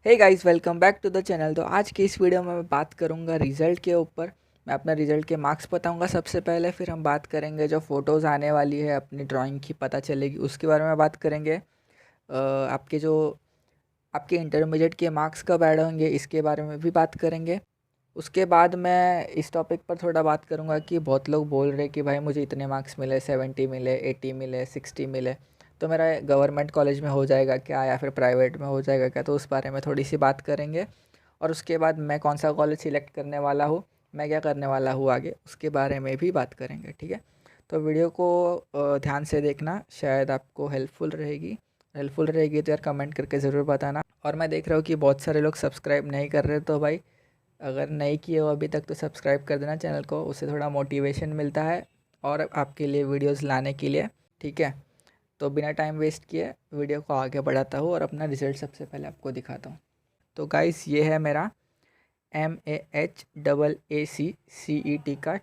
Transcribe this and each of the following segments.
Hey guys, welcome back to the channel. तो आज की इस वीडियो में मैं बात करूंगा रिज़ल्ट के ऊपर। मैं अपना रिज़ल्ट के मार्क्स बताऊंगा सबसे पहले, फिर हम बात करेंगे जो फ़ोटोज़ आने वाली है अपनी ड्राइंग की पता चलेगी उसके बारे में बात करेंगे। आपके जो आपके इंटरमीडिएट के मार्क्स कब ऐड होंगे इसके बारे में भी बात करेंगे। उसके बाद मैं इस टॉपिक पर थोड़ा बात करूँगा कि बहुत लोग बोल रहे कि भाई मुझे इतने मार्क्स मिले, 70 मिले, 80 मिले, 60 मिले, तो मेरा गवर्नमेंट कॉलेज में हो जाएगा क्या या फिर प्राइवेट में हो जाएगा क्या। तो उस बारे में थोड़ी सी बात करेंगे। और उसके बाद मैं कौन सा कॉलेज सिलेक्ट करने वाला हूँ, मैं क्या करने वाला हूँ आगे, उसके बारे में भी बात करेंगे। ठीक है, तो वीडियो को ध्यान से देखना, शायद आपको हेल्पफुल रहेगी तो यार कमेंट करके ज़रूर बताना। और मैं देख रहा हूँ कि बहुत सारे लोग सब्सक्राइब नहीं कर रहे, तो भाई अगर नहीं किए हो अभी तक तो सब्सक्राइब कर देना चैनल को, उससे थोड़ा मोटिवेशन मिलता है और आपके लिए वीडियोस लाने के लिए। ठीक है, तो बिना टाइम वेस्ट किए वीडियो को आगे बढ़ाता हूँ और अपना रिज़ल्ट सबसे पहले आपको दिखाता हूँ। तो गाइस, ये है मेरा MAHAAC CET का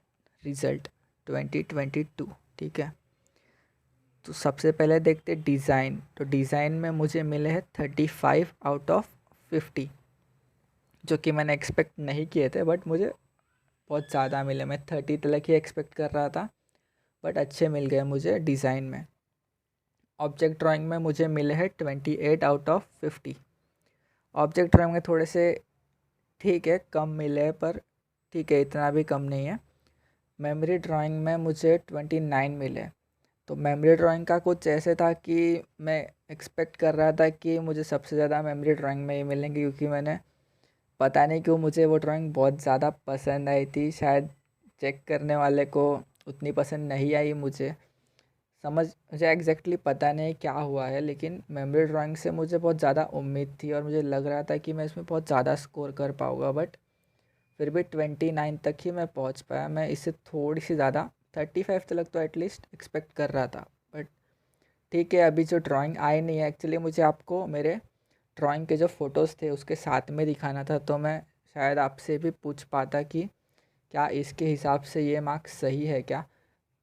रिज़ल्ट 2022। ठीक है, तो सबसे पहले देखते डिज़ाइन। तो डिज़ाइन में मुझे मिले हैं 35/50, जो कि मैंने एक्सपेक्ट नहीं किए थे, बट मुझे बहुत ज़्यादा मिले। मैं 30 तक ही एक्सपेक्ट कर रहा था, बट अच्छे मिल गए मुझे डिज़ाइन में। ऑब्जेक्ट ड्राइंग में मुझे मिले हैं 28/50। ऑब्जेक्ट ड्राइंग में थोड़े से ठीक है, कम मिले हैं, पर ठीक है, इतना भी कम नहीं है। मेमोरी ड्राइंग में मुझे 29 मिले। तो मेमोरी ड्राइंग का कुछ ऐसे था कि मैं एक्सपेक्ट कर रहा था कि मुझे सबसे ज़्यादा मेमोरी ड्राइंग में ही मिलेंगे, क्योंकि मैंने पता नहीं क्यों मुझे वो ड्राइंग बहुत ज़्यादा पसंद आई थी। शायद चेक करने वाले को उतनी पसंद नहीं आई, मुझे एग्जैक्टली पता नहीं क्या हुआ है, लेकिन मेमोरी ड्राइंग से मुझे बहुत ज़्यादा उम्मीद थी और मुझे लग रहा था कि मैं इसमें बहुत ज़्यादा स्कोर कर पाऊँगा, बट फिर भी 29 तक ही मैं पहुंच पाया। मैं इससे थोड़ी सी ज़्यादा 35 तक तो एटलीस्ट एक्सपेक्ट कर रहा था, बट ठीक है। अभी जो ड्राइंग आई नहीं है, एक्चुअली मुझे आपको मेरे ड्राइंग के जो फ़ोटोज़ थे उसके साथ में दिखाना था, तो मैं शायद आपसे भी पूछ पाता कि क्या इसके हिसाब से ये मार्क्स सही है क्या।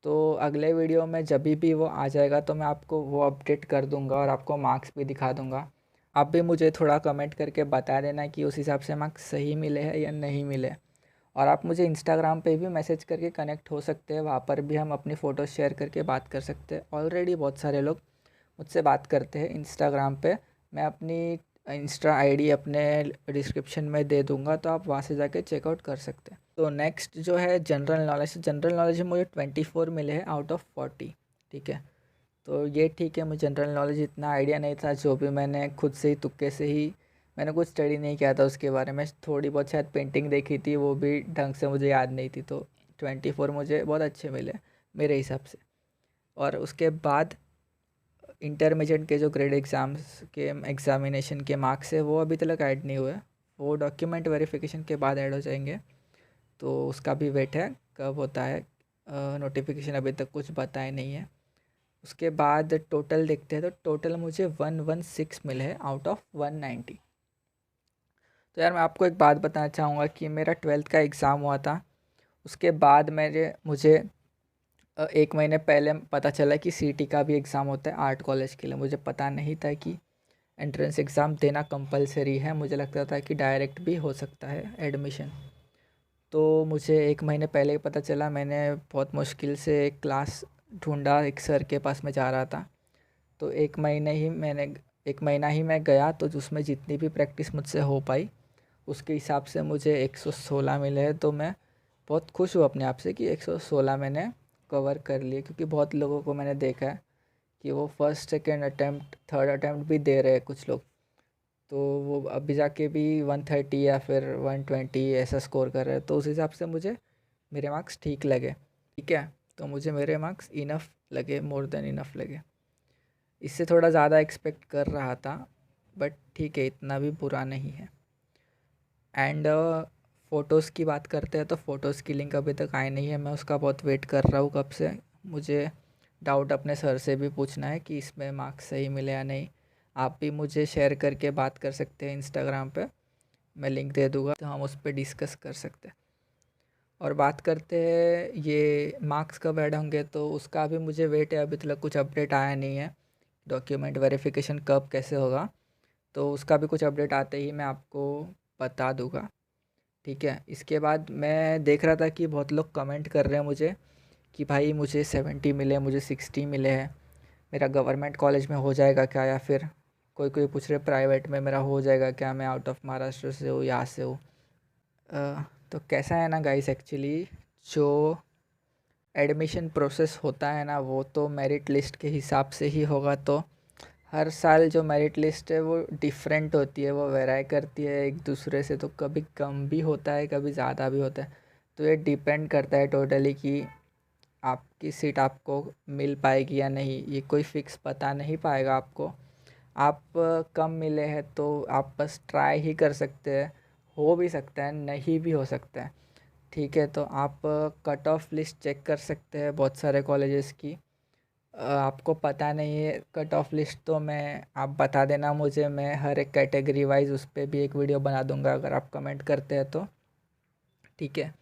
तो अगले वीडियो में जब भी वो आ जाएगा तो मैं आपको वो अपडेट कर दूंगा और आपको मार्क्स भी दिखा दूंगा। आप भी मुझे थोड़ा कमेंट करके बता देना कि उस हिसाब से मार्क्स सही मिले हैं या नहीं मिले। और आप मुझे इंस्टाग्राम पे भी मैसेज करके कनेक्ट हो सकते हैं, वहाँ पर भी हम अपनी फ़ोटो शेयर करके बात कर सकते हैं। ऑलरेडी बहुत सारे लोग मुझसे बात करते हैं इंस्टाग्राम पे। मैं अपनी इंस्टा आईडी अपने डिस्क्रिप्शन में दे दूंगा, तो आप वहाँ से जाके चेकआउट कर सकते हैं। तो नेक्स्ट जो है जनरल नॉलेज में मुझे 24 मिले हैं आउट ऑफ 40। ठीक है, तो ये ठीक है। मुझे जनरल नॉलेज इतना आइडिया नहीं था, जो भी मैंने खुद से ही तुक्के से ही, मैंने कुछ स्टडी नहीं किया था उसके बारे में। थोड़ी बहुत शायद पेंटिंग देखी थी, वो भी ढंग से मुझे याद नहीं थी। तो 24 मुझे बहुत अच्छे मिले मेरे हिसाब से। और उसके बाद इंटरमीडिएट के जो ग्रेड एग्ज़ाम्स के एग्ज़ामिनेशन के मार्क्स है वो अभी तक ऐड नहीं हुए। वो डॉक्यूमेंट वेरिफिकेशन के बाद ऐड हो जाएंगे, तो उसका भी वेट है कब होता है। नोटिफिकेशन अभी तक कुछ बताया नहीं है। उसके बाद टोटल देखते हैं, तो टोटल मुझे 116 मिले हैं आउट ऑफ 190। तो यार मैं आपको एक बात बताना चाहूँगा कि मेरा 12th का एग्ज़ाम हुआ था। उसके बाद मुझे 1 महीने पहले पता चला कि सीटी का भी एग्ज़ाम होता है आर्ट कॉलेज के लिए। मुझे पता नहीं था कि एंट्रेंस एग्ज़ाम देना कंपलसरी है, मुझे लगता था कि डायरेक्ट भी हो सकता है एडमिशन। तो मुझे 1 महीने पहले ही पता चला। मैंने बहुत मुश्किल से एक क्लास ढूंढा, एक सर के पास मैं जा रहा था। तो 1 महीना ही मैं गया, तो उसमें जितनी भी प्रैक्टिस मुझसे हो पाई उसके हिसाब से मुझे 116 मिले हैं। तो मैं बहुत खुश हूँ अपने आप से कि 116 मैंने कवर कर लिए, क्योंकि बहुत लोगों को मैंने देखा है कि वो first second attempt third attempt भी दे रहे हैं कुछ लोग, तो वो अभी जाके भी 130 या फिर 120 ऐसा स्कोर कर रहे हैं। तो उस हिसाब से मुझे मेरे मार्क्स ठीक लगे। ठीक है, तो मुझे मेरे मार्क्स इनफ लगे, मोर देन इनफ लगे। इससे थोड़ा ज़्यादा एक्सपेक्ट कर रहा था, बट ठीक है, इतना भी बुरा नहीं है। एंड फ़ोटोज़ की बात करते हैं, तो फ़ोटोज़ की लिंक अभी तक आई नहीं है। मैं उसका बहुत वेट कर रहा हूँ कब से। मुझे डाउट अपने सर से भी पूछना है कि इसमें मार्क्स सही मिले या नहीं। आप भी मुझे शेयर करके बात कर सकते हैं इंस्टाग्राम पे, मैं लिंक दे दूँगा, तो हम उस पर डिस्कस कर सकते हैं। और बात करते हैं ये मार्क्स कब ऐड होंगे, तो उसका भी मुझे वेट है। अभी तक कुछ अपडेट आया नहीं है, डॉक्यूमेंट वेरिफिकेशन कब कैसे होगा। तो उसका भी कुछ अपडेट आते ही मैं आपको बता दूँगा, ठीक है। इसके बाद मैं देख रहा था कि बहुत लोग कमेंट कर रहे हैं मुझे कि भाई मुझे 70 मिले, मुझे 60 मिले हैं, मेरा गवर्नमेंट कॉलेज में हो जाएगा क्या, या फिर कोई कोई पूछ रहे प्राइवेट में मेरा हो जाएगा क्या, मैं आउट ऑफ महाराष्ट्र से हूँ, यहाँ से हूँ। तो कैसा है ना गाइस, एक्चुअली जो एडमिशन प्रोसेस होता है ना वो तो मेरिट लिस्ट के हिसाब से ही होगा। तो हर साल जो मेरिट लिस्ट है वो डिफरेंट होती है, वो वेराई करती है एक दूसरे से, तो कभी कम भी होता है, कभी ज़्यादा भी होता है। तो ये डिपेंड करता है टोटली कि आपकी सीट आपको मिल पाएगी या नहीं, ये कोई फ़िक्स पता नहीं पाएगा आपको। आप कम मिले हैं तो आप बस ट्राई ही कर सकते हैं, हो भी सकता है, नहीं भी हो सकता है, ठीक है। तो आप कट ऑफ लिस्ट चेक कर सकते हैं बहुत सारे कॉलेजेस की। आपको पता नहीं है कट ऑफ लिस्ट तो मैं आप बता देना मुझे, मैं हर एक कैटेगरी वाइज उस पर भी एक वीडियो बना दूंगा अगर आप कमेंट करते हैं तो, ठीक है।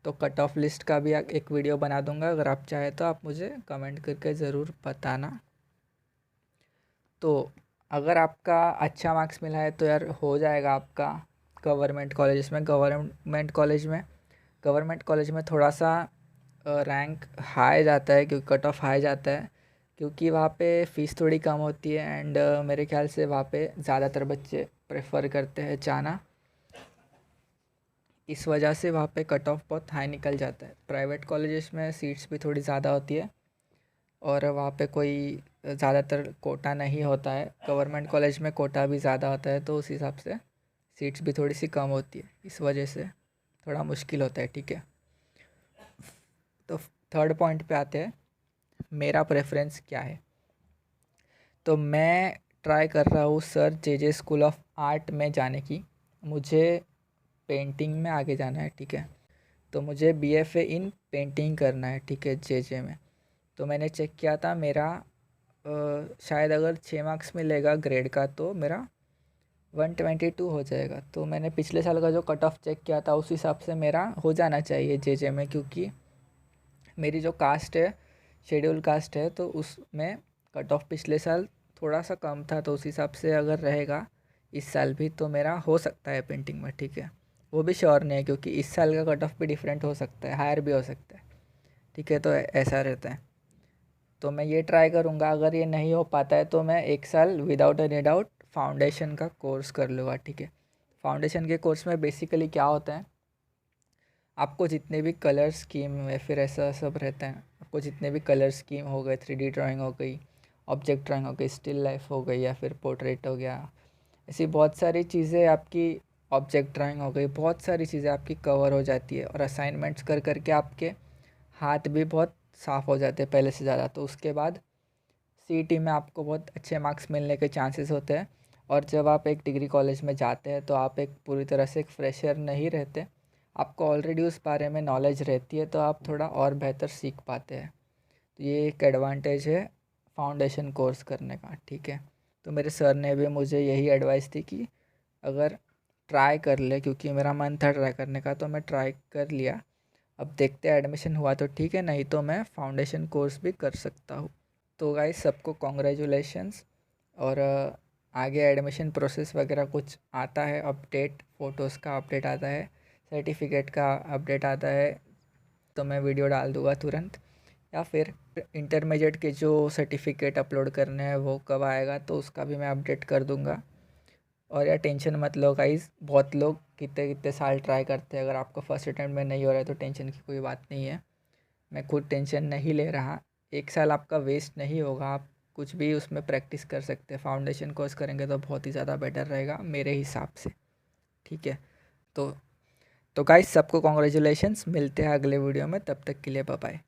तो कट ऑफ लिस्ट का भी एक वीडियो बना दूंगा, अगर आप चाहे तो आप मुझे कमेंट करके ज़रूर बताना। तो अगर आपका अच्छा मार्क्स मिला है तो यार हो जाएगा आपका गवर्नमेंट कॉलेज में। गवर्नमेंट कॉलेज में थोड़ा सा रैंक हाई जाता है, क्योंकि कट ऑफ हाई जाता है, क्योंकि वहाँ पे फ़ीस थोड़ी कम होती है। एंड मेरे ख्याल से वहाँ पे ज़्यादातर बच्चे प्रेफर करते हैं जाना, इस वजह से वहाँ पे कट ऑफ बहुत हाई निकल जाता है। प्राइवेट कॉलेजेस में सीट्स भी थोड़ी ज़्यादा होती है और वहाँ पे कोई ज़्यादातर कोटा नहीं होता है। गवर्नमेंट कॉलेज में कोटा भी ज़्यादा होता है, तो उस हिसाब से सीट्स भी थोड़ी सी कम होती है, इस वजह से थोड़ा मुश्किल होता है, ठीक है। तो थर्ड पॉइंट पे आते हैं, मेरा प्रेफरेंस क्या है। तो मैं ट्राई कर रहा हूँ sir J school of art में जाने की। मुझे पेंटिंग में आगे जाना है, ठीक है। तो मुझे BFA इन पेंटिंग करना है, ठीक है, जे में। तो मैंने चेक किया था, मेरा शायद अगर 6 मार्क्स मिलेगा ग्रेड का तो मेरा 122 हो जाएगा। तो मैंने पिछले साल का जो कट ऑफ चेक किया था उस हिसाब से मेरा हो जाना चाहिए जे में, क्योंकि मेरी जो कास्ट है शेड्यूल कास्ट है, तो उसमें कट ऑफ पिछले साल थोड़ा सा कम था, तो उस हिसाब से अगर रहेगा इस साल भी तो मेरा हो सकता है पेंटिंग में, ठीक है। वो भी श्योर नहीं है, क्योंकि इस साल का कट ऑफ भी डिफरेंट हो सकता है, हायर भी हो सकता है, ठीक है। तो ऐसा रहता है। तो मैं ये ट्राई करूँगा, अगर ये नहीं हो पाता है तो मैं 1 साल विदाउट एनी डाउट फाउंडेशन का कोर्स कर लूँगा, ठीक है। फाउंडेशन के कोर्स में बेसिकली क्या होता है, आपको जितने भी कलर स्कीम में फिर ऐसा सब रहता है, आपको जितने भी कलर स्कीम हो गए, 3D ड्राइंग हो गई, ऑब्जेक्ट ड्राइंग हो गई, स्टिल लाइफ हो गई, या फिर पोर्ट्रेट हो गया, ऐसी बहुत सारी चीज़ें आपकी, ऑब्जेक्ट ड्राइंग हो गई, बहुत सारी चीज़ें आपकी कवर हो जाती है। और असाइनमेंट्स कर करके आपके हाथ भी बहुत साफ़ हो जाते हैं पहले से ज़्यादा। तो उसके बाद CET में आपको बहुत अच्छे मार्क्स मिलने के चांसेस होते हैं। और जब आप एक डिग्री कॉलेज में जाते हैं तो आप एक पूरी तरह से एक फ्रेशर नहीं रहते, आपको ऑलरेडी उस बारे में नॉलेज रहती है, तो आप थोड़ा और बेहतर सीख पाते हैं। तो ये एक एडवांटेज है फाउंडेशन कोर्स करने का, ठीक है। तो मेरे सर ने भी मुझे यही एडवाइस दी कि अगर ट्राई कर ले, क्योंकि मेरा मन था ट्राई करने का, तो मैं ट्राई कर लिया। अब देखते हैं एडमिशन हुआ तो ठीक है, नहीं तो मैं फाउंडेशन कोर्स भी कर सकता हूँ। तो गाइस सबको कॉन्ग्रेचुलेशंस। और आगे एडमिशन प्रोसेस वगैरह कुछ आता है अपडेट, फ़ोटोज़ का अपडेट आता है, सर्टिफिकेट का अपडेट आता है, तो मैं वीडियो डाल दूँगा तुरंत। या फिर इंटरमीडिएट के जो सर्टिफिकेट अपलोड करने हैं वो कब आएगा तो उसका भी मैं अपडेट कर दूँगा। और यार टेंशन मत लो गाइस, बहुत लोग कितने कितने साल ट्राई करते हैं, अगर आपको फर्स्ट अटेम्प्ट में नहीं हो रहा है तो टेंशन की कोई बात नहीं है। मैं खुद टेंशन नहीं ले रहा, 1 साल आपका वेस्ट नहीं होगा, आप कुछ भी उसमें प्रैक्टिस कर सकते हैं। फाउंडेशन कोर्स करेंगे तो बहुत ही ज़्यादा बेटर रहेगा मेरे हिसाब से, ठीक है। तो तो गाइस सबको कॉन्ग्रेचुलेशंस, मिलते हैं अगले वीडियो में, तब तक के लिए बाय बाय।